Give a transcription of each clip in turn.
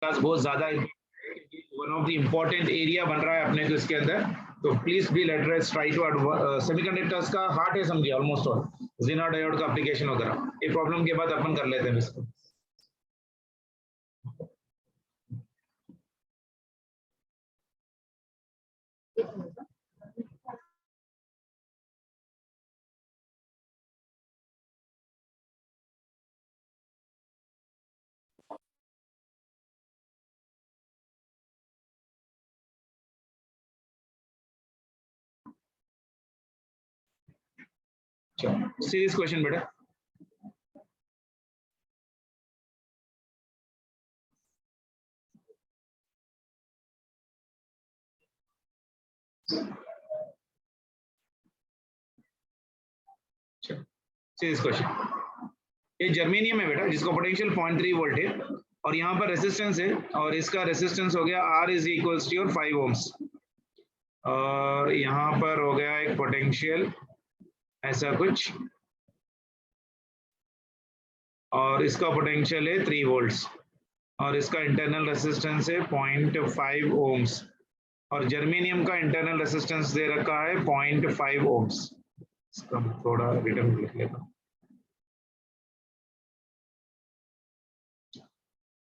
बहुत ज्यादा one of the important area बन रहा है अपने को इसके अंदर, तो please be let us try to semiconductors का हार्ट है समझिए ऑलमोस्ट ऑल, ज़ेनियर डायोड का एप्लीकेशन वगैरह, ये प्रॉब्लम के बाद अपन कर लेते हैं इसको। सीरीज क्वेश्चन बेटा, सीरीज क्वेश्चन। ये जर्मेनियम है बेटा, जिसका पोटेंशियल 0.3 वोल्ट है और यहाँ पर रेसिस्टेंस है, और इसका रेसिस्टेंस हो गया R is equals to 5 ohms, और यहाँ पर हो गया एक पोटेंशियल ऐसा कुछ, और इसका पोटेंशियल है 3 वोल्ट्स, और इसका इंटरनल रेसिस्टेंस है 0.5 ओम्स, और जर्मेनियम का इंटरनल रेसिस्टेंस दे रखा है 0.5 ओम्स। इसका थोड़ा रिटर्न लिख लेता हूँ,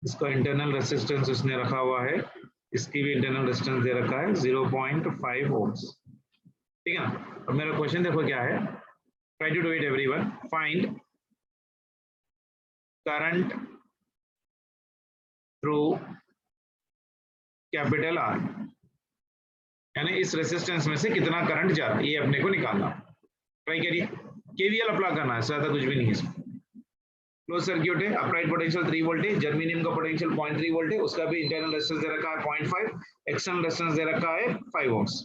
इसका इंटरनल रेसिस्टेंस उसने रखा हुआ है, इसकी भी इंटरनल रेसिस्टेंस दे रखा है 0.5 ओम्स, ठीक है ना। और मेरा क्वेश्चन देखो क्या है, try to do it everyone, find current through capital R, यानी इस रेसिस्टेंस में से कितना करंट जा रहा है ये अपने को निकालना। ट्राई करिए, केवीएल अप्लाई करना है, ज्यादा कुछ भी नहीं है इसमें। क्लोज सर्किट है, अप्लाइड पोटेंशियल 3 वोल्ट है, जर्मेनियम का पोटेंशियल 0.3 वोल्ट है, उसका भी इंटरनल रेजिस्टेंस दे रखा है 0.5, एक्सटर्नल रेजिस्टेंस दे रखा है 5 ओम्स।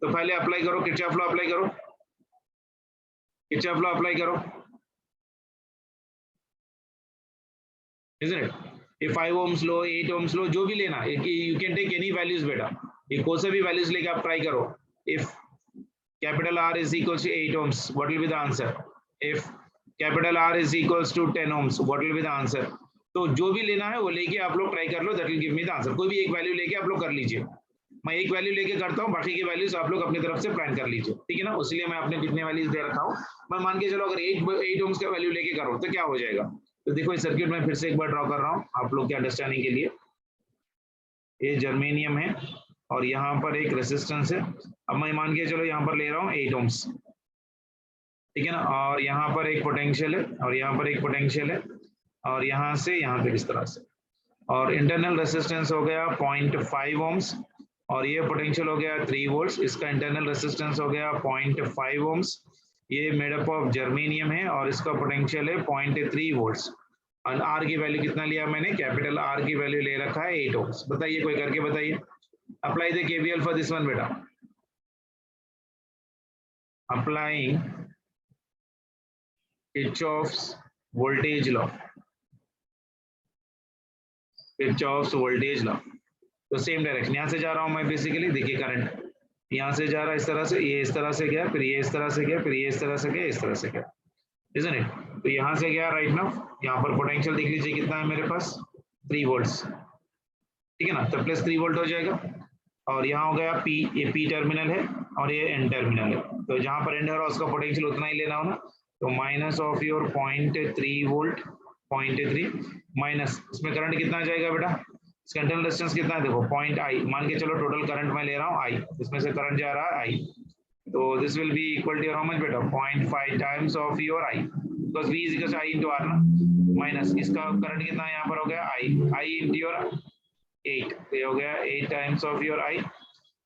तो पहले अप्लाई करो, किरचॉफ लॉ अप्लाई करो, किरचॉफ लॉ अप्लाई करो, isn't it? ये 5 ohms लो, 8 ohms लो, जो भी लेना, you can take any values बेटा, ये कोई सा भी वैल्यूज लेके आप ट्राई करो। If capital R is equals to 8 ohms, what will be the answer? If capital R is equals to 10 ohms, what will be the answer? तो जो भी लेना है वो लेके आप लोग ट्राई कर लो, that will give me the answer। कोई भी एक वैल्यू लेके आप लोग कर लीजिए, मैं एक वैल्यू लेके करता हूँ, बाकी की वैल्यूज आप लोग अपनी तरफ से प्लान कर लीजिए, ठीक है ना। इसलिए मैं अपने कितने वैल्यूज दे रखा हूँ, मैं मान के चलो अगर 8 ohms का वैल्यू लेके करो तो क्या हो जाएगा। तो देखो इस सर्किट में फिर से एक बार ड्रॉ कर रहा हूँ आप लोग के अंडरस्टैंडिंग के लिए। ये जर्मेनियम है और यहाँ पर एक रेसिस्टेंस है, अब मैं मान के चलो यहाँ पर ले रहा हूँ 8 ohms, ठीक है ना, और यहाँ पर एक पोटेंशियल है, और यहाँ पर एक पोटेंशियल है, और यहाँ से यहाँ तक इस तरह से, और इंटरनल रेसिस्टेंस हो गया 0.5 ohms, और ये पोटेंशियल हो गया 3 वोल्ट्स, इसका इंटरनल रेसिस्टेंस हो गया 0.5 ohms, ये मेड अप ऑफ जर्मेनियम है और इसका पोटेंशियल है 0.3 वोल्ट्स, और आर की वैल्यू कितना लिया मैंने, कैपिटल आर की वैल्यू ले रखा है 8 ohms। बताइए, कोई करके बताइए, apply the KVL for this one बेटा, applying Kirchhoff's voltage law, Kirchhoff's voltage law. तो सेम डायरेक्शन, यहाँ से जा रहा हूँ मैं बेसिकली, देखिए करंट यहाँ से जा रहा है इस तरह से, ये इस तरह से गया, फिर ये इस तरह से गया, फिर ये इस तरह से गया, इस तरह से गया, isn't it? तो यहाँ से गया राइट नाउ, यहाँ पर पोटेंशियल देख लीजिए कितना है मेरे पास, 3 वोल्ट्स, ठीक है ना, तो प्लस 3 वोल्ट हो जाएगा, और यहाँ हो गया P, ये P टर्मिनल है और ये N टर्मिनल है, तो जहाँ पर एंड हो रहा है उसका पोटेंशियल उतना ही लेना हो ना, तो minus of your 0.3 volt, 0.3 minus, इसमें करंट कितना जाएगा बेटा, इसका इंटरनल रेजिस्टेंस कितना है देखो, पॉइंट I, मान के चलो टोटल करंट मैं ले रहा हूँ I, इसमें से करंट जा रहा है I, तो this will be equal to how much बेटा, 0.5 times of your I, because V is equal to I into R ना, माइनस इसका करंट कितना है यहाँ पर हो गया I इनटू योर 8, तो ये हो गया 8 टाइम्स ऑफ योर I,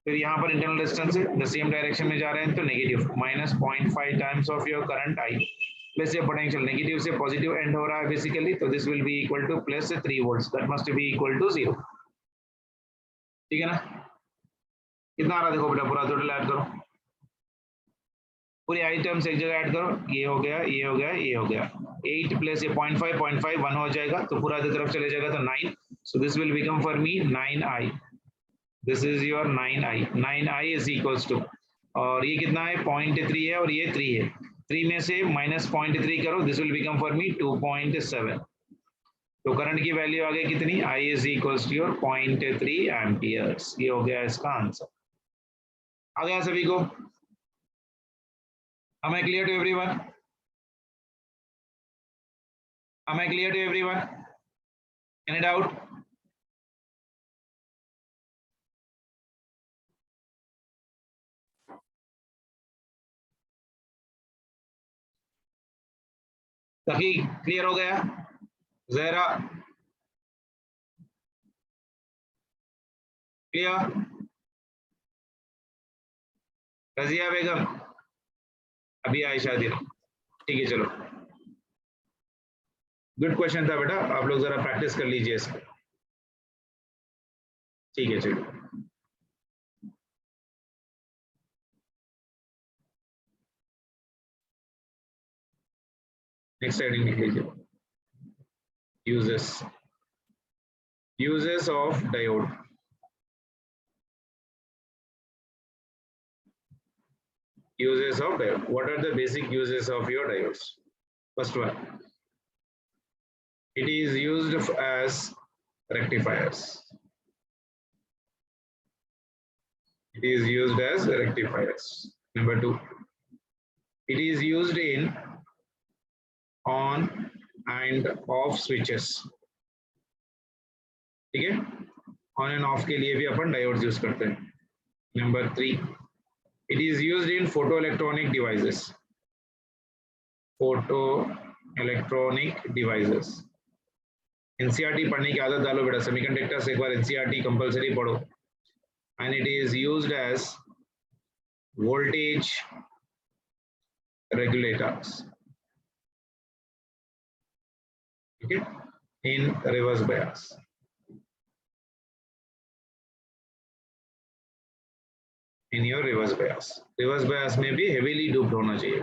फिर यहाँ पर इंटरनल रेजिस्टेंस है, द सेम डायरेक्शन में जा रहे हैं तो negative, minus 0.5 times of your current I, plus ये पोटेंशियल नेगेटिव से पॉजिटिव एंड हो रहा है बेसिकली, तो this will be equal to plus 3 volts, that must be equal to 0, ठीक है ना। कितना आ रहा देखो बेटा, पूरा टोटल ऐड करो, पूरे आइटम्स एक जगह ऐड करो, ये हो गया, ये हो गया, ये हो गया, 8 प्लस ये 0.5 1 हो जाएगा, तो पूरा आधी तरफ चले जाएगा तो 9, so this will become for me 9I, this is your 9I is equals to, और ये कितना है 0.3 है और ये 3 है, 3 में से माइनस 0.3 करो, this will become for me 2.7, तो करंट की वैल्यू आ गई कितनी, I is equals to your 0.3 amperes. ये हो गया इसका आंसर। आ गया सभी को? Am I clear to everyone? Am I clear to everyone? Any doubt? सही क्लियर हो गया? जहरा क्लियर? रजिया बेगम अभी आई शादी, ठीक है चलो। गुड क्वेश्चन था बेटा, आप लोग जरा प्रैक्टिस कर लीजिए इसको, ठीक है चलो। नेक्स्ट हेडिंग लिख लीजिए, uses of diode। Uses of diode, what are the basic uses of your diodes? First one, it is used as rectifiers. It is used as rectifiers. Number two, it is used in on and off switches। ठीक है, on end of के लिए भी अपन diodes use करते हैं। Number three, it is used in photo electronic devices. Photo electronic devices, NCERT पढ़ने की आदत डालो बेटा, सेमीकंडक्टर्स एक बार एनसीईआरटी कंपलसरी पढ़ो। And it is used as voltage regulators, ठीक है, in reverse bias. In your reverse bias में भी हेवीली डूप्ड होना चाहिए,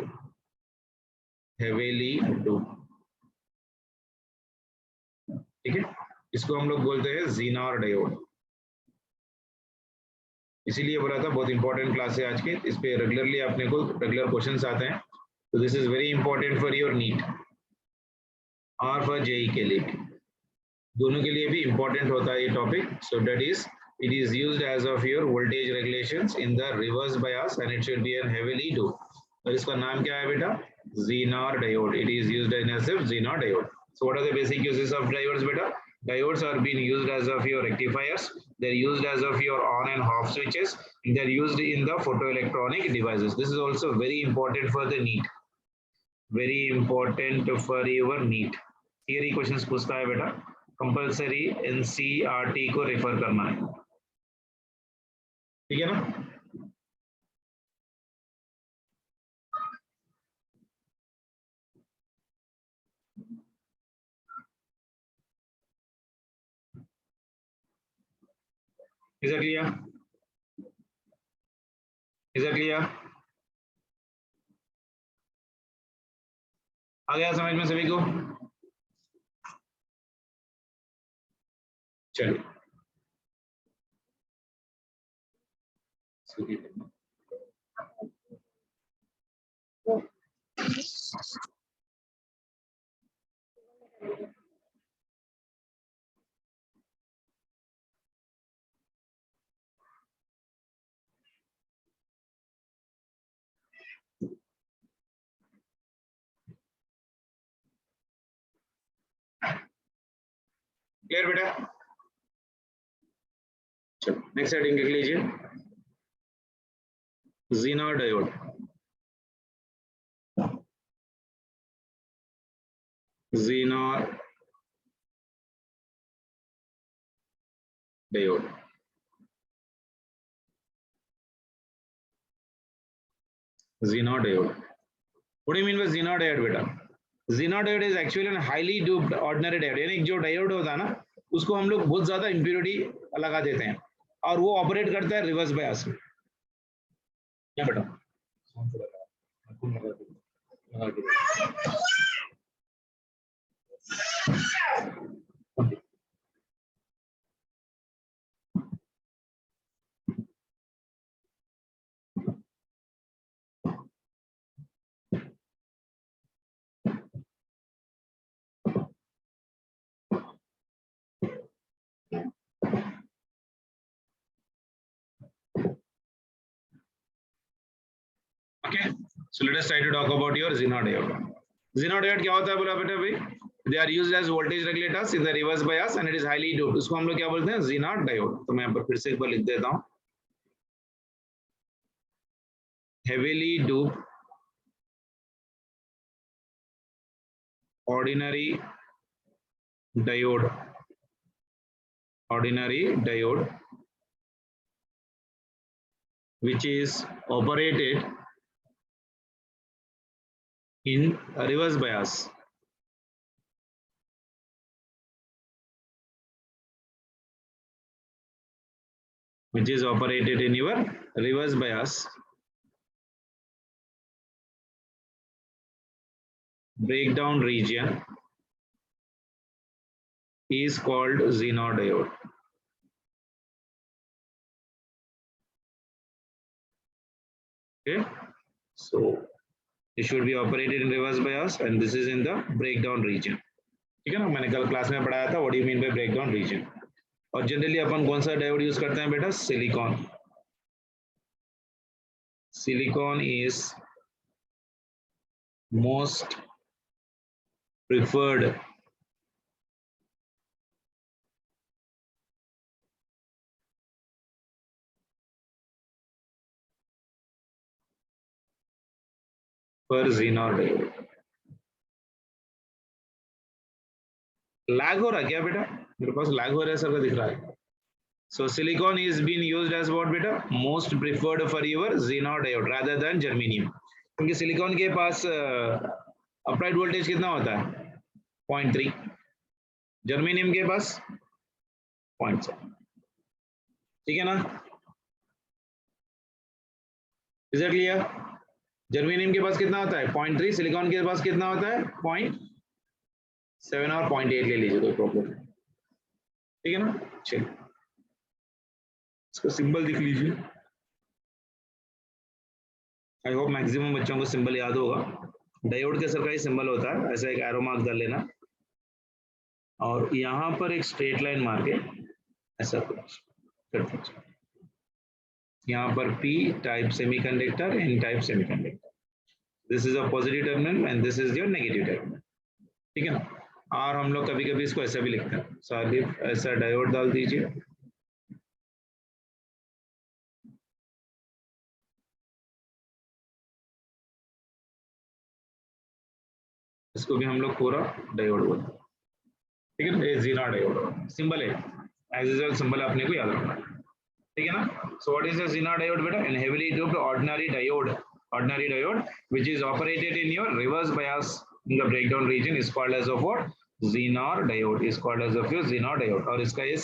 हेवीली डूप्ड, ठीक है। इसको हम लोग बोलते हैं ज़ीनर डायोड। इसीलिए बोला था बहुत इंपॉर्टेंट क्लास है आज के, इस पे रेगुलरली अपने को रेगुलर क्वेश्चंस आते हैं, तो this is very important for your NEET और फॉर जेई के लिए, दोनों के लिए भी इंपॉर्टेंट होता है ये topic. So that is it is used as of your voltage regulations in the reverse bias and it should be an heavily doped. और इसका नाम क्या है बेटा, Zener diode. It is used in as Zener diode. So what are the basic uses of diodes बेटा? Diodes are being used as of your rectifiers. They're used as of your on and off switches. They're used in the photoelectronic devices. This is also very important for the NEET. Very important for your NEET. Theory questions पूछता है बेटा, compulsory NCERT को refer करना है, ठीक है ना? Is that clear? Is that clear? आ गया समझ में सभी को? चलिए क्लियर बेटा? चलो नेक्स्ट हेडिंग लिख लीजिए, Zener diode. Zener diode, Zenior diode. What do you mean by Zenior diode बेटा? Zenior diode is actually a highly doped ordinary diode, यानी जो डायोड होता है ना, उसको हम लोग बहुत ज्यादा इम्प्योरिटी लगा देते हैं और वो ऑपरेट करता है रिवर्स बायस में। क्या बेटा? So let us try to talk about your Zenior diode. Zenior diode क्या होता है बोला बेटा भाई? They are used as voltage regulators in the reverse bias and it is highly doped. उसको हम लोग क्या बोलते हैं? Zenior diode. तो मैं यहाँ पर फिर से एक बार लिख देता हूँ. Heavily doped ordinary diode which is operated in a reverse bias. Which is operated in your reverse bias. Breakdown region is called Zenior diode. Okay, so it should be operated in reverse bias and this is in the breakdown region. ठीक है ना, मैंने कल class में पढ़ाया था what you mean by breakdown region. और generally अपन कौन सा डायोड यूज करते हैं बेटा? Silicon. Silicon is most preferred for Zenior diode. Lag हो रहा है क्या बेटा? मेरे पास लैग हो रहा है सर का दिख रहा है. So silicon is being used as what बेटा? Most preferred for your Zenior diode rather than germanium. क्योंकि सिलिकॉन के पास अप्लाइड वोल्टेज कितना होता है? 0.3. जर्मेनियम के पास 0.7. ठीक है ना? Is it clear? जर्मेनियम के पास कितना होता है? 0.3. सिलिकॉन के पास कितना होता है? 0.7 और 0.8 ले लीजिए, कोई प्रॉब्लम नहीं. ठीक है ना? चलिए इसका सिंबल दिख लीजिए. आई होप मैक्सिमम बच्चों को सिंबल याद होगा. डायोड के सर का ही सिंबल होता है, ऐसा एक एरो मार्क कर लेना और यहाँ पर एक स्ट्रेट लाइन मार के ऐसा कुछ. यहाँ पर P type semiconductor, N type semiconductor. This is a positive terminal and this is your negative terminal. ठीक है ना? और हम लोग कभी कभी इसको ऐसा भी लिखते हैं. सालिफ ऐसा डायोड डाल दीजिए. इसको भी हम लोग पूरा डायोड बोलते हैं. ठीक है ना? ये Zenior डायोड सिंबल है, एज यूजुअल सिंबल अपने को याद रखना है. ठीक है ना? So what is the Zenior diode बेटा? An heavily doped ordinary diode which is operated in your reverse bias in the breakdown region is called as of what? Zenior diode is called as of your Zenior diode. और इसका ये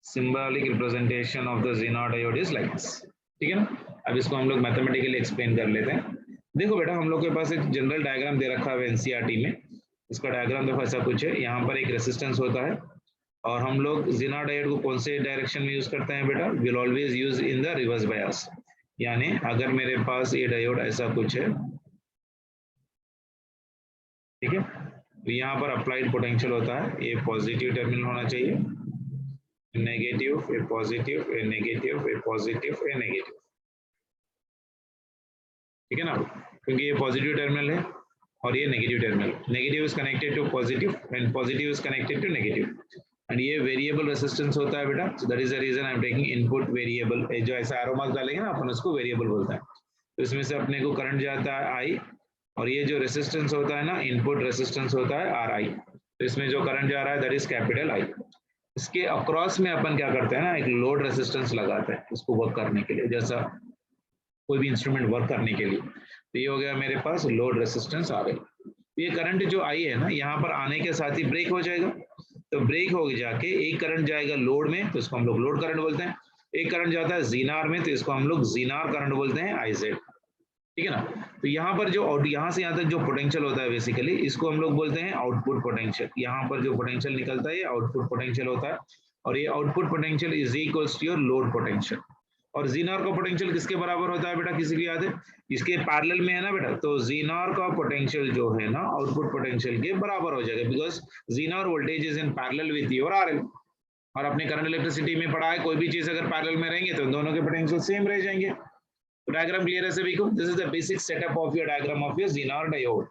symbolic representation of the Zenior diode is like this. ठीक है ना? अब इसको हम लोग मैथमेटिकली एक्सप्लेन कर लेते हैं. देखो बेटा, हम लोग के पास एक जनरल डायग्राम दे रखा है एनसीईआरटी में. इसका डायग्राम देखो ऐसा कुछ है. यहाँ पर एक रेसिस्टेंस होता है और हम लोग Zenior डायोड को कौन से डायरेक्शन में यूज करते हैं बेटा? Will always use in the reverse बायस. यानी अगर मेरे पास ये डायोड ऐसा कुछ है, ठीक है, तो यहाँ पर अप्लाइड पोटेंशियल होता है. ये पॉजिटिव टर्मिनल होना चाहिए, नेगेटिव, ए पॉजिटिव, ए नेगेटिव, ए पॉजिटिव, ए नेगेटिव. ठीक है ना? क्योंकि ये पॉजिटिव टर्मिनल है और ये negative terminal. Negative is connected to positive and positive is connected to negative. And ये वेरिएबल रेसिस्टेंस होता है बेटा. So that is the reason I am taking input variable. जो ऐसा एरो मार्क डालेंगे ना अपन, उसको वेरिएबल बोलते हैं. तो इसमें से अपने को करंट जाता है आई और ये जो रेसिस्टेंस होता है ना, इनपुट रेसिस्टेंस होता है आर आई. तो इसमें जो करंट जा रहा है दैट इज कैपिटल आई. इसके अक्रॉस में अपन क्या करते हैं ना, एक लोड रेसिस्टेंस लगाते हैं उसको वर्क करने के लिए, जैसा कोई भी इंस्ट्रूमेंट वर्क करने के लिए. तो ये हो गया मेरे पास लोड रेसिस्टेंस आ गई. ये करंट जो आई है ना, यहाँ पर आने के साथ ही ब्रेक हो जाएगा. तो ब्रेक हो जाके एक करंट जाएगा लोड में, तो इसको हम लोग लोड करंट बोलते हैं. एक करंट जाता है Zenior में, तो इसको हम लोग Zenior करंट बोलते हैं, IZ. ठीक है ना? तो यहाँ पर जो यहाँ से यहाँ तक जो पोटेंशियल होता है बेसिकली, इसको हम लोग बोलते हैं आउटपुट पोटेंशियल. यहाँ पर जो पोटेंशियल निकलता है ये आउटपुट पोटेंशियल होता है और ये output potential is equals to your load potential. और Zenior का पोटेंशियल किसके बराबर होता है बेटा? किसी को याद है? इसके पैरेलल में है ना बेटा, तो Zenior का पोटेंशियल जो है ना आउटपुट पोटेंशियल के बराबर हो जाएगा, because Zenior voltage is in parallel with your RL. और अपने करंट इलेक्ट्रिसिटी में पढ़ा है, कोई भी चीज अगर पैरेलल में रहेंगे तो दोनों के पोटेंशियल सेम रह जाएंगे. तो डायग्राम क्लियर है सभी को? This is the basic setup of your diagram of your Zener diode.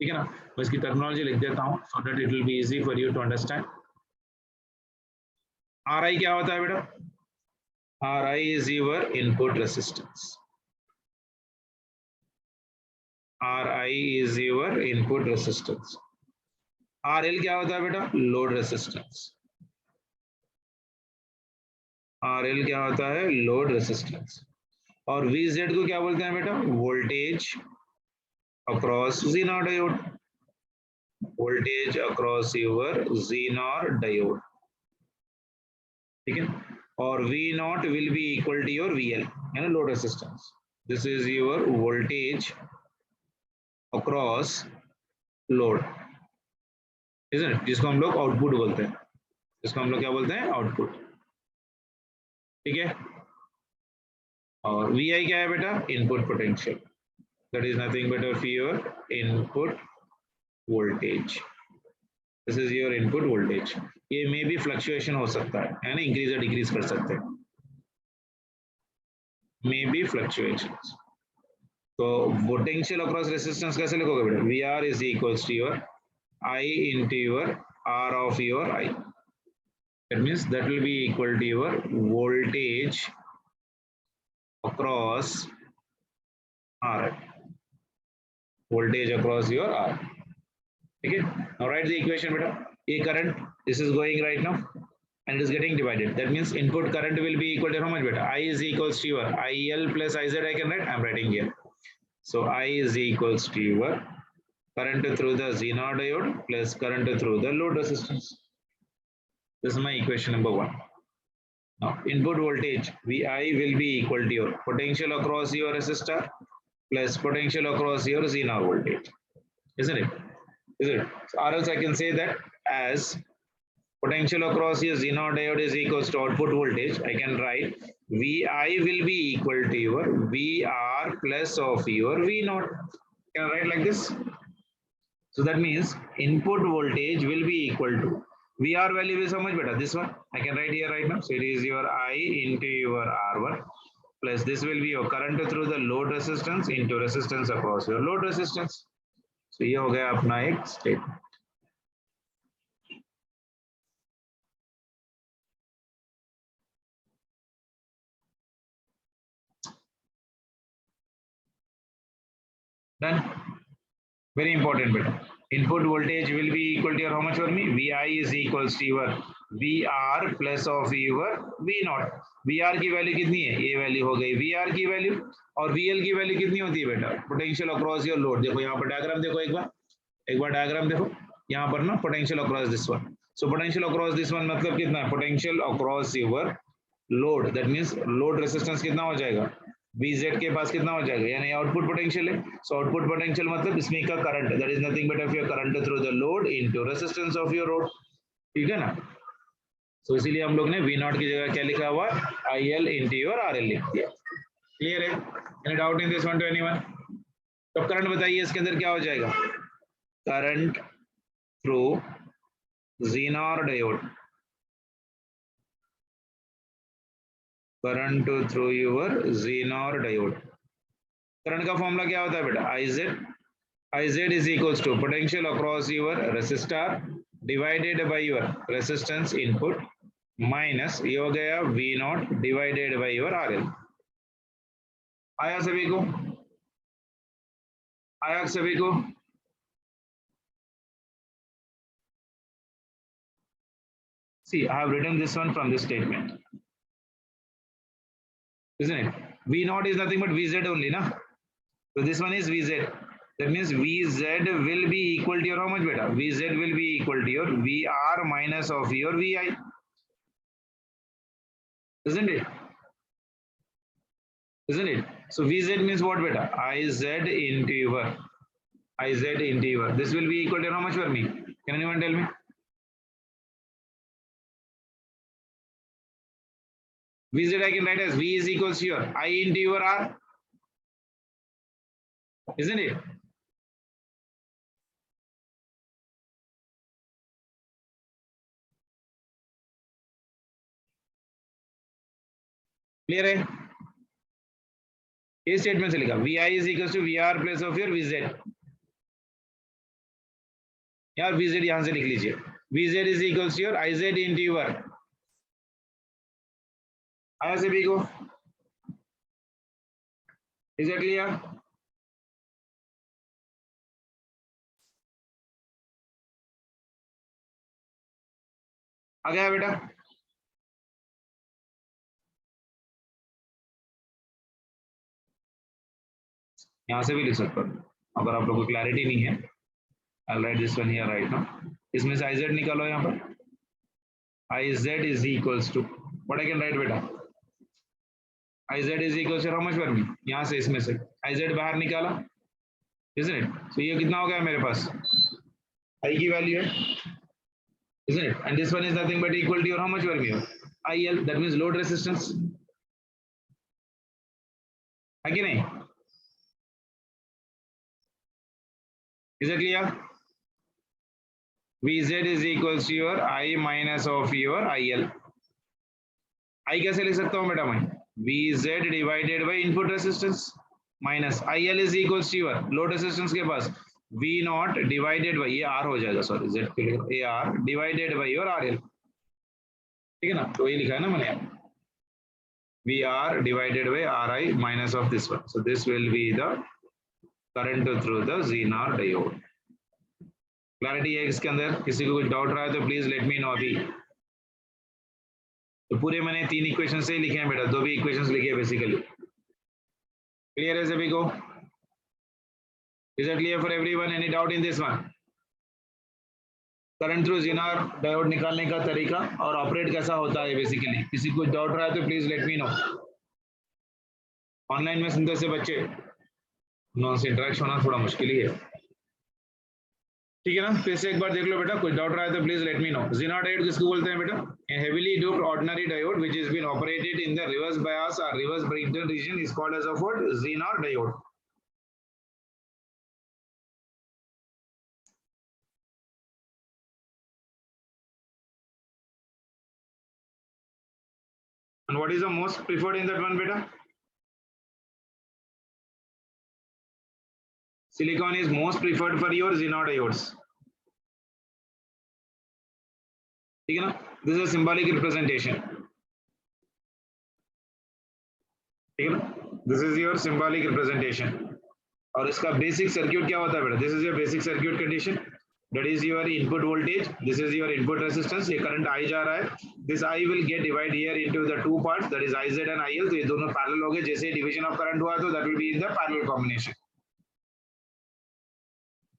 ठीक है ना? मैं इसकी टर्मिनोलॉजी लिख देता हूँ so that it will be easy for you to understand. Ri क्या होता है बेटा? Ri is your input resistance. Ri is your input resistance. RL क्या होता है बेटा? Load resistance. RL क्या होता है? Load resistance. और VZ को क्या बोलते हैं बेटा? Voltage across Zener diode. Voltage across your Zener diode. ठीक है? और V naught will be equal to your VL, है ना, load resistance. This is your voltage across load, isn't it? जिसको हम लोग आउटपुट बोलते हैं, जिसको हम लोग क्या बोलते हैं? आउटपुट. ठीक है? और VI क्या है बेटा? Input potential. That is nothing but of your input voltage. This is your input voltage. ये may be fluctuation हो सकता है ना, इंक्रीज या डिक्रीज कर सकते हैं. May be fluctuations. तो पोटेंशियल अक्रॉस रेसिस्टेंस कैसे लिखोगे बेटा? VR is equals to your I into your R of your I. That means that will be equal to your voltage across R. Voltage across your R. Okay. Now write the equation बेटा. A current, this is going right now and it is getting divided. That means input current will be equal to how much beta? I is equals to your IL plus IZ. I can write. I'm writing here. So I is equals to your current through the Zener diode plus current through the load resistance. This is my equation number 1. Now input voltage VI will be equal to your potential across your resistor plus potential across your Zener voltage. Isn't it? Is it? So, or else I can say that as potential across your Zener diode is equals to output voltage, I can write VI will be equal to your VR plus of your V naught. Can I write like this? So that means input voltage will be equal to VR value is how much better? This one I can write here right now. So it is your I into your R1 plus this will be your current through the load resistance into resistance across your load resistance. So ये हो गया अपना एक statement. Done. Very important beta. Input voltage will be equal to your how much for me? VI is equals to your VR plus of your V naught. VR की value कितनी है? ये value हो गई VR की value. और VL की value कितनी होती है बेटा? Potential across your load. देखो यहाँ पर डायग्राम देखो एक बार डायग्राम देखो. यहाँ पर ना potential across this one. So potential across this one मतलब कितना है? Potential across your load. That means load resistance कितना हो जाएगा? VZ के पास कितना हो जाएगा? यानी आउटपुट पोटेंशियल है. सो आउटपुट पोटेंशियल मतलब इसमें का current, that is nothing but of your current through the load into resistance of your load. ठीक है ना? सो इसीलिए हम लोग ने V नॉट की जगह क्या लिखा हुआ? IL into your RL लिख दिया. क्लियर है? Any doubt in this one two anyone? तो करंट बताइए इसके अंदर क्या हो जाएगा? Current through Zener diode. Current through your Zener diode. Current का फॉर्मूला क्या होता है बेटा? IZ is equals to potential across your resistor divided by your resistance input minus ये हो गया V naught divided by your RL. आया सभी को? आया सभी को? See, I have written this one from this statement. Isn't it? V naught is nothing but VZ only, na? So this one is VZ. That means VZ will be equal to your how much beta? VZ will be equal to your VR minus of your VI. Isn't it? Isn't it? So VZ means what beta? IZ into your IZ into your. This will be equal to how much for me? Can anyone tell me? VZ I can write as V is equals to your I into your R. Isn't it? Clear है? ये statement से लिखा V I is equal to V R plus of your VZ, यार VZ यहां से लिख लीजिए, VZ is equal to your IZ into your, आया सभी को, इज इट क्लियर? आ गया बेटा? यहां से भी लिख सकता हूं अगर आप लोगों को क्लैरिटी नहीं है। I'll write this one here right now. इसमें से iz निकालो यहाँ पर, iz is equals to what I can write बेटा, iz is equals to how much for me, यहाँ से इसमें से iz बाहर निकाला, isn't it? So ये कितना हो गया मेरे पास, I की वैल्यू है, isn't it? And this one is nothing but equal to your how much for me, IL, that means load resistance, है कि नहीं? Is it clear? Vz is equals to your I minus of your IL. I कैसे लिख सकता हूँ बेटा मैं, Vz divided by input resistance minus IL is equals to your load resistance के पास V naught divided by, ये R हो जाएगा, सॉरी Z के लिए AR divided by your RL, ठीक है ना? तो ये लिखा है ना मैंने, VR divided by RI minus of this one. So this will be the current through the Zenior diode. Clarity है इसके अंदर? किसी को कुछ डाउट रहा है तो प्लीज लेट मी नो अभी। तो पूरे मैंने 3 इक्वेशन से लिखे हैं बेटा, 2 भी इक्वेशंस लिखे हैं बेसिकली। क्लियर है सभी को? Is it clear for everyone? Any doubt in this one? Current through Zener diode निकालने का तरीका और ऑपरेट कैसा होता है बेसिकली, किसी को डाउट रहा है तो please let me no. Online में सुनते से बच्चे उनसे इंटरेक्ट होना थोड़ा मुश्किल ही है, ठीक है ना? फिर से एक बार देख लो बेटा, कोई डाउट रहा है तो please let me know. Zener diode किसको बोलते हैं बेटा? A heavily doped ordinary diode which is been operated in the reverse bias और reverse breakdown region is called as a what? Zener diode. And what is the most preferred in that one beta? Silicon is most preferred for your Zenior diodes. ठीक है ना? This is a symbolic representation. ठीक है ना? This is your symbolic representation. और इसका basic circuit क्या होता है बेटा? This is your basic circuit condition. That is your input voltage. This is your input resistance. ये करंट I जा रहा है. This I will get divided here into the two parts. That is IZ and IL. तो ये दोनों parallel हो गए. जैसे डिवीजन ऑफ करंट हुआ तो that will be in the parallel combination.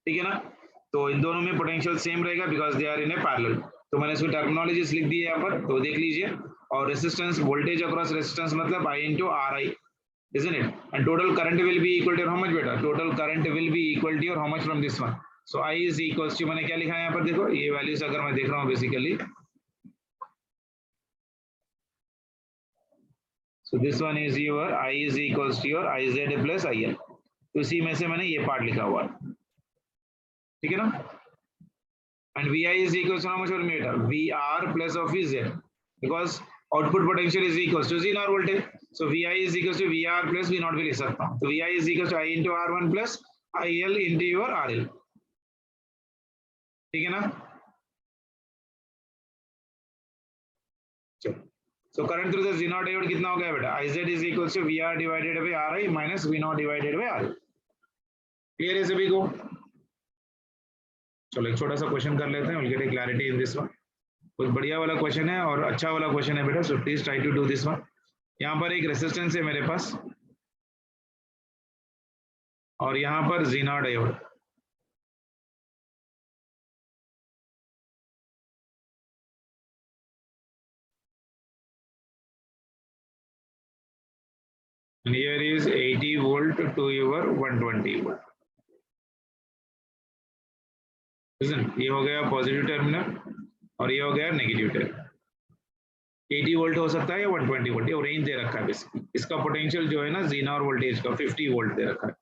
ठीक है ना? तो इन दोनों में पोटेंशियल सेम रहेगा because they are in a parallel. तो मैंने इसको टर्मिनोलॉजीज लिख दी है यहाँ पर, तो देख लीजिए। और रेजिस्टेंस वोल्टेज अक्रॉस रेजिस्टेंस मतलब I into RI, isn't it? And total current will be equal to how much बेटा? Total current will be equal to how much from this one? So I is equals to, मैंने क्या लिखा है यहाँ पर देखो, ये वैल्यूज अगर मैं देख रहा हूँ basically, so this one is your I is equals to your IZ plus IL। तो इसी में से मैंने ये पार्ट लिखा हुआ है, ठीक है ना? And VI is equals to how much for meter? VR plus of VZ, because output potential is equals to Zenior voltage. So VI is equals to VR plus V naught भी लिख सकता हूँ। तो VI is equals to I into R1 plus IL into your RL, ठीक है ना? चलो, so current through the Zenior diode कितना हो गया बेटा? IZ is equals to VR divided by RI minus V naught divided by RL। Clear है सभी को? चलो एक छोटा सा क्वेश्चन कर लेते हैं, will get A clarity in this one. कुछ बढ़िया वाला क्वेश्चन है और अच्छा वाला क्वेश्चन है बेटा, so please try to do this one. यहाँ पर एक रेजिस्टेंस है मेरे पास और यहाँ पर ज़ेनियर diode, and here is 80 volt to your 120 volt, ये हो गया पॉजिटिव टर्मिनल और ये हो गया नेगेटिव टर्मिनल। 80 वोल्ट हो सकता है या 120 वोल्ट, ये रेंज दे रखा है बेसिकली। इसका पोटेंशियल जो है ना ज़ेनियर वोल्टेज का 50 वोल्ट दे रखा है।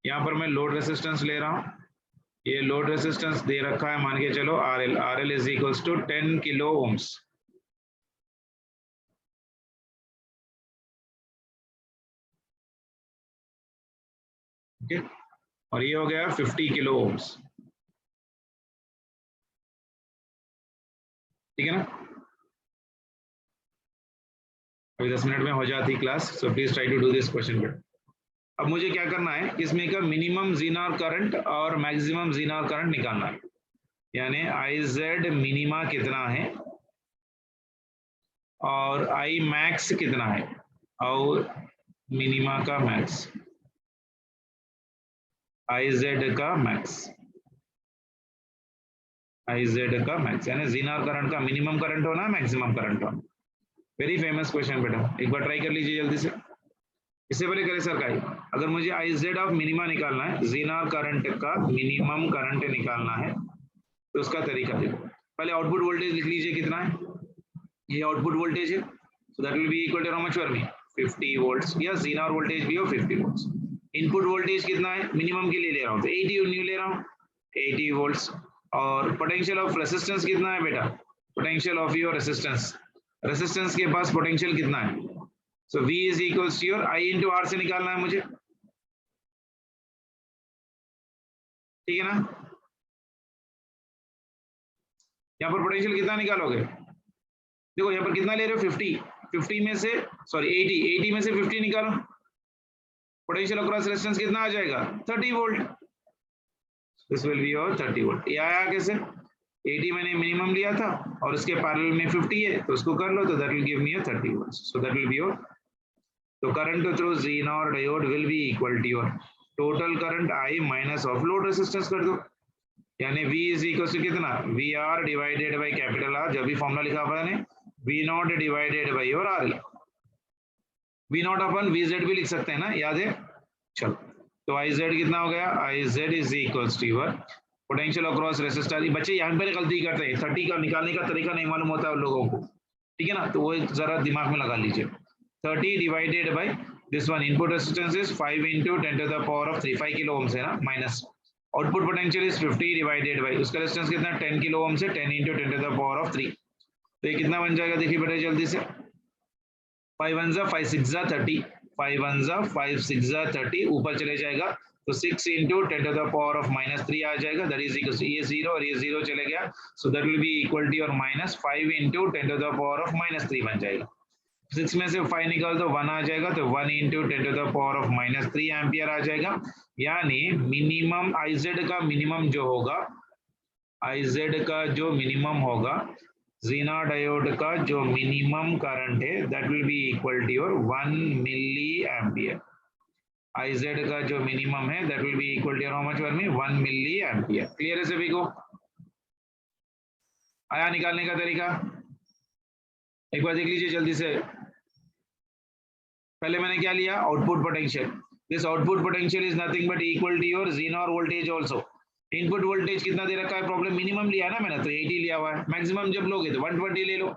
यहाँ पर मैं लोड रेजिस्टेंस ले रहा हूँ, ये लोड रेजिस्टेंस दे रखा है, मान के चलो RL, RL is equals to 10 kilo ohms. Okay, और ये हो गया 50 किलो ओम्स, ठीक है ना। अभी 10 मिनट में हो जाती class, so please try to do this question बेट। अब मुझे क्या करना है, इसमें का मिनिमम जीनार करंट और मैक्सिमम जीनार करंट निकालना है, यानी आई जेड मिनिमा कितना है और आई मैक्स कितना है, और मिनिमा का मैक्स, आई जेड का मैक्स, आई जेड का मैक्स, यानी जीनार करंट का मिनिमम करंट होना, मैक्सिमम करंट होना। वेरी फेमस क्वेश्चन बेटा, एक बार ट्राई कर लीजिए जल्दी से। इससे पहले करें सर का, अगर मुझे आई जेड ऑफ मिनिमा निकालना है, जीनार करंट का मिनिमम करंट निकालना है, तो उसका तरीका देखो। पहले आउटपुट वोल्टेज लिख लीजिए कितना है, ये आउटपुट वोल्टेज है, so that will be equal to how much for me 50 volts, या जीनार वोल्टेज भी हो 50 वोल्ट्स। इनपुट वोल्टेज कितना है, मिनिमम के लिए ले रहा हूँ तो 80 न्यू ले रहा हूँ, 80 वोल्ट्स। और पोटेंशियल ऑफ रेसिस्टेंस कितना है बेटा, potential of your resistance, resistance के पास पोटेंशियल कितना है, so V is equals to your I into R से निकालना है मुझे, ठीक है ना। यहाँ पर पोटेंशियल कितना निकालोगे, देखो यहाँ पर कितना ले रहे हो 50, 50 में से सॉरी 80, 80 में से 50 निकालो, पोटेंशियल अक्रॉस रेजिस्टेंस कितना आ जाएगा 30 volt, this will be your 30 volt. ये आया कैसे, 80 मैंने मिनिमम लिया था और उसके पैरेलल में 50 है, तो उसको कर लो, तो that will give me 30 volt, so that will be your, तो current through Zenior diode will be equal to your total current I minus of load resistance कर दो, यानी V इज इक्वल टू कितना, VR divided by capital R, जो भी formula लिखा हुआ है V naught divided by your RL, V naught अपन VZ भी लिख सकते हैं ना, याद है। चलो, तो IZ कितना हो गया, IZ is equal to your potential across resistor. बच्चे यहाँ पर गलती करते हैं, 30 का निकालने का तरीका नहीं मालूम होता है उन लोगों को, ठीक है ना, तो वो जरा दिमाग में लगा लीजिए। 30 divided by this one, input resistance is 5 into 10 to the power of 3, 5 kilo ohms है ना, minus output potential is 50 divided by उसका रेजिस्टेंस कितना 10 किलो ओम्स है, 10 into 10 to the power of 3, तो ये कितना बन जाएगा देखिए बेटा जल्दी से, 5 1 5 6 30, 5 1 5 6 30, ऊपर चले जाएगा तो 6 into 10 to the power of -3 आ जाएगा, दैट इज इक्वल टू ये 0 और ये 0 चले गया, so that will be equal to और -5 into 10 to the power of -3 बन जाएगा। 6 में से 5 निकाल दो 1 आ जाएगा, तो 1 into 10 to the power of -3 ampere आ जाएगा, यानी मिनिमम IZ का मिनिमम जो होगा, IZ का जो मिनिमम होगा, Zener डायोड का जो मिनिमम करंट है, that will be equal to your 1 milli ampere. IZ का जो मिनिमम है that will be equal to how much for me 1 milli ampere. Clear है सभी को, आया निकालने का तरीका, एक बार देख लीजिए जल्दी से। पहले मैंने क्या लिया, output potential, this output potential is nothing but equal to your Zener voltage also. Input voltage कितना दे रखा है, प्रॉब्लम मिनिमम लिया है ना मैंने, तो 80 लिया हुआ है, मैक्सिमम जब लोगे तो 120 ले लो,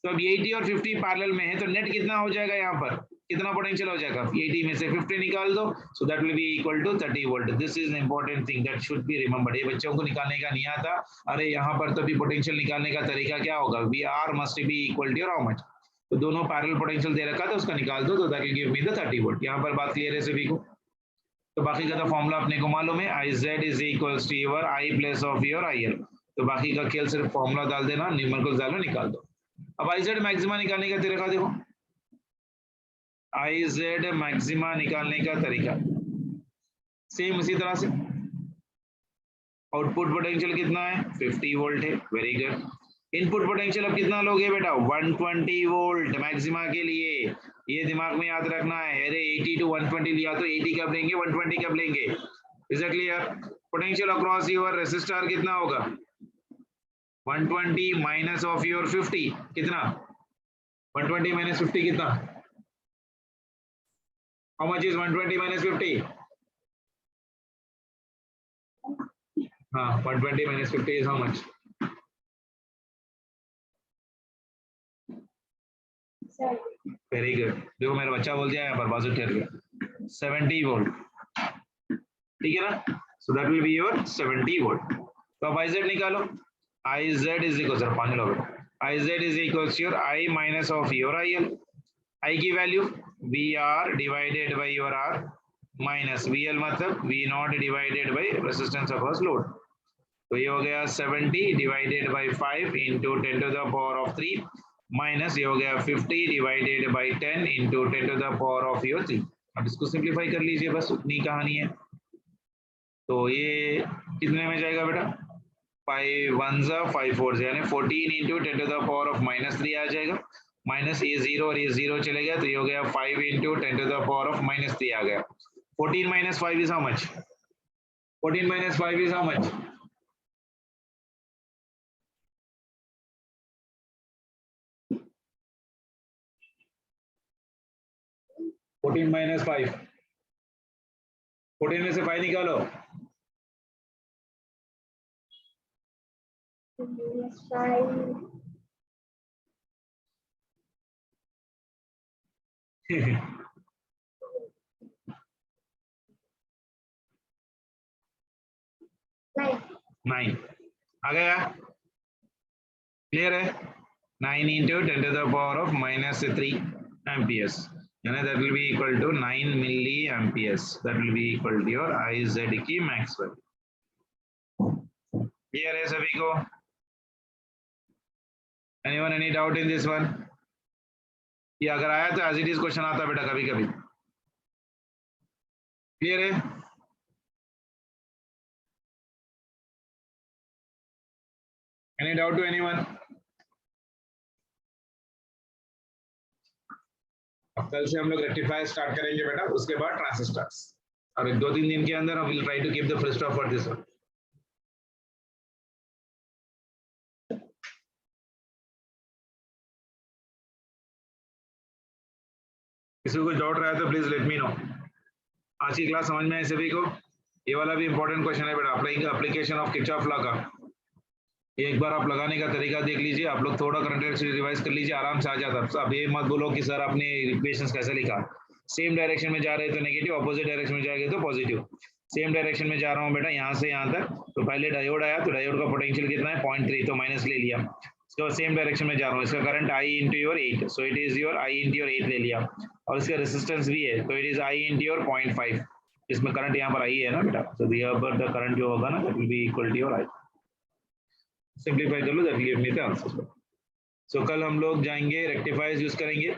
तो अब 80 और 50 पैरेलल में है, तो नेट कितना हो जाएगा, यहाँ पर कितना पोटेंशियल हो जाएगा, 80 में से 50 निकाल दो, so that will be equal to 30 volt. This is important thing that should be remembered, ये बच्चों को निकालने का नहीं आता, अरे यहाँ पर तो भी पोटेंशियल निकालने का तरीका क्या होगा, VR must be equal to how much, तो दोनों पैरेलल पोटेंशियल दे रखा था उसका निकाल दो, तो that will give me the 30 volt. यहाँ पर बात क्लियर है सभी को, तो बाकी का तो फॉर्मूला अपने को मालूम है, IZ is equals to your I plus of your IL, तो बाकी का खेल सिर्फ फॉर्मूला डाल देना, न्यूमेरिकल डालो निकाल दो। अब IZ मैक्सिमा निकालने का तरीका देखो, IZ मैक्सिमा निकालने का तरीका सेम उसी तरह से, आउटपुट पोटेंशियल कितना है 50 वोल्ट है, वेरी गुड। इनपुट पोटेंशियल अब कितना लोगे बेटा 120 वोल्ट मैक्सिमा के लिए, ये दिमाग में याद रखना है, अरे 80 to 120 लिया तो 80 कब लेंगे 120 कब लेंगे, is it clear. Potential across your resistor कितना होगा 120 माइनस ऑफ योर 50, कितना 120 माइनस 50 कितना, हाउ मच इज 120 माइनस 50, हाँ 120 minus 50 is how much, very good. देखो मेरा बच्चा बोल दिया यहाँ पर बाजू ठहर गया 70 वोल्ट, ठीक है ना, so that will be your 70 volt. तो अब IZ निकालो, IZ इज इक्वल, सर पानी लो, IZ is equal to your I minus of your IL, I की value VR divided by your R, minus VL मतलब V naught divided by resistance across load. तो ये हो गया 70 divided by 5 into 10 to the power of 3 minus ये हो गया 50 divided by 10 into 10 to the power of your 3। अब इसको सिंप्लीफाई कर लीजिए, बस उतनी कहानी है। तो ये कितने में जाएगा बेटा? 5 1 5 4 यानी 14 into 10 to the power of -3 आ जाएगा। माइनस ये 0 और ये 0 चले गया, तो ये हो गया 5 into 10 to the power of -3 आ गया। 14 minus 5 is how much? 14 minus 5 is how much? 14 minus 5, 14 में से 5 निकालो। नाइन आ गया, क्लियर है? 9 into 10 to the power of -3 amperes, यानी that will be equal to 9 milli amperes. That will be equal to your IZ की max value. Clear है सभी को? Anyone any doubt in this one? ये अगर आया तो एज इट इज क्वेश्चन आता बेटा कभी कभी। क्लियर है? Any doubt to anyone? अब कल से हम लोग रेक्टिफायर स्टार्ट करेंगे बेटा, उसके बाद ट्रांजिस्टर्स, और 2-3 दिन के अंदर will try to keep the full stop for this one. किसी को कुछ डाउट रहा है तो प्लीज लेट मी नो। आज की क्लास समझ में है सभी को? ये वाला भी इंपॉर्टेंट क्वेश्चन है बेटा, एप्लीकेशन ऑफ किरचॉफ लॉ का। ये एक बार आप लगाने का तरीका देख लीजिए, आप लोग थोड़ा करंट रिवाइज कर लीजिए, आराम से आ जाता। अब ये मत बोलो कि सर आपने इक्वेशंस कैसे लिखा। सेम डायरेक्शन में जा रहे तो नेगेटिव, अपोजिट डायरेक्शन में जाएंगे तो पॉजिटिव। सेम डायरेक्शन में जा रहा हूँ बेटा यहाँ से यहाँ तक, तो पहले डायोड आया, तो डायोड का पोटेंशियल कितना है 0.3, तो माइनस ले लिया। इसके बाद सेम डायरेक्शन में जा रहा हूँ, इसका current I into your 8, so it is your I into your 8 ले लिया, और इसका रेसिस्टेंस भी है, तो it is I into your 0.5। इसमें करंट यहाँ पर I है ना बेटा, तो यहाँ पर द करंट जो होगा ना that will be equal to your I। Simplify कर लो, that give me the answer. So कल हम लोग जाएंगे रेक्टिफायर्स यूज करेंगे,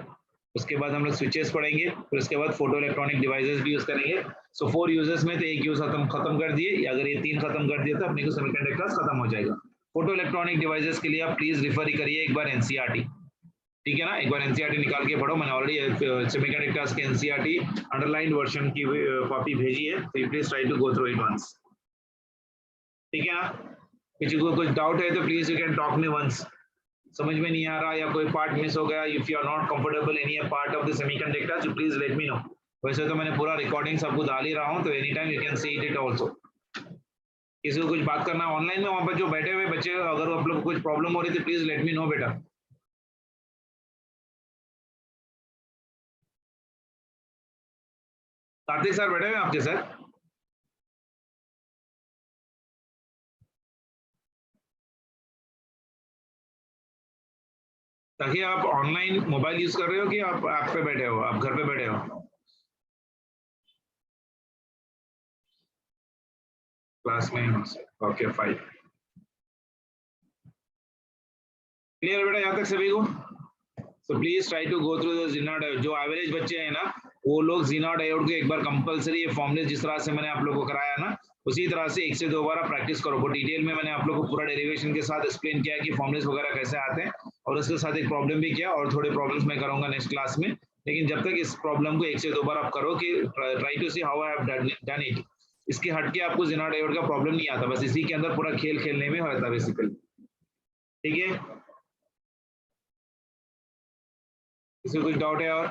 उसके बाद हम लोग स्विचेस पढ़ेंगे, फिर उसके बाद फोटो इलेक्ट्रॉनिक डिवाइसेस भी यूज करेंगे। सो 4 यूजेस में तो एक यूज खत्म कर दिए, अगर ये 3 खत्म कर दिया तो अपने को सेमीकंडक्टर्स खत्म हो जाएगा। फोटो इलेक्ट्रॉनिक डिवाइसेस के लिए आप प्लीज रिफर ही करिए एक बार एनसीईआरटी, ठीक है ना? एक बार एनसीईआरटी निकाल के पढ़ो, मैंने ऑलरेडी सेमीकंडक्टर्स के एनसीईआरटी अंडरलाइंड वर्जन की कॉपी भेजी है, तो please try to go through it once, ठीक है ना? किसी को कुछ डाउट है तो please you can talk me once. समझ में नहीं आ रहा या कोई पार्ट मिस हो गया, if you are not comfortable any part of the semiconductors, please let me know. वैसे तो मैंने पूरा रिकॉर्डिंग सबको डाल ही रहा हूँ, तो any time you can see it also. किसी को कुछ बात करना ऑनलाइन में, वहां पर जो बैठे हुए बच्चे, अगर आप लोग को कुछ प्रॉब्लम हो रही थी प्लीज लेट मी नो बेटा। कार्तिक सर बैठे हुए आपके सर? ताकि आप ऑनलाइन मोबाइल यूज कर रहे हो कि आप ऐप पे बैठे हो, आप घर पे बैठे हो? क्लास में, ओके फाइन, क्लियर बेटा यहाँ तक सभी को? So please try to go through the zener diode. जो एवरेज बच्चे हैं ना, वो लोग ज़ीनियर डायोड को एक बार कंपलसरी ये फॉर्मूले जिस तरह से मैंने आप लोगों को कराया ना, उसी तरह से 1 से 2 बार प्रैक्टिस करो। वो डिटेल में मैंने आप लोगों को पूरा डेरिवेशन के साथ एक्सप्लेन किया कि फॉर्मूलेस वगैरह कैसे आते हैं, और उसके साथ एक प्रॉब्लम भी किया, और थोड़े प्रॉब्लम्स मैं करूंगा नेक्स्ट क्लास में। लेकिन जब तक इस प्रॉब्लम को 1 से 2 बार आप करो कि try to see how I have done it, इसके हट के आपको ज़ीनियर डायोड का प्रॉब्लम नहीं आता, बस इसी के अंदर पूरा खेल खेलने में होता है बेसिकली, ठीक है? किसी को कुछ डाउट है और?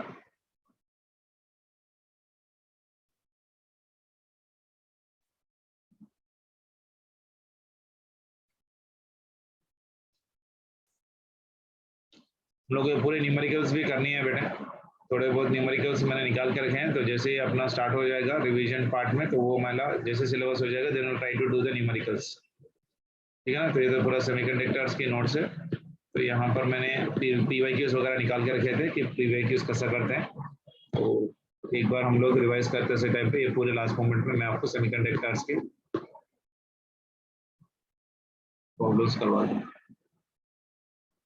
हम लोग पूरे न्यूमेरिकल्स भी करनी है बेटा, थोड़े बहुत न्यूमेरिकल्स मैंने निकाल के रखे हैं, तो जैसे ही अपना स्टार्ट हो जाएगा रिवीजन पार्ट में, तो वो मेरा जैसे सिलेबस हो जाएगा then try to do the numericals, ठीक है ना? तो ये तो पूरा सेमीकंडक्टर्स की नोट्स है, तो यहाँ पर मैंने पीवाईक्यूज वगैरह निकाल के रखे थे कि पीवाईक्यूज कैसा करते हैं, तो एक बार हम लोग रिवाइज करते हैं टाइप पे, ये पूरे लास्ट मोमेंट में मैं आपको सेमीकंडक्टर्स के प्रॉब्लम्स करवा दूँ।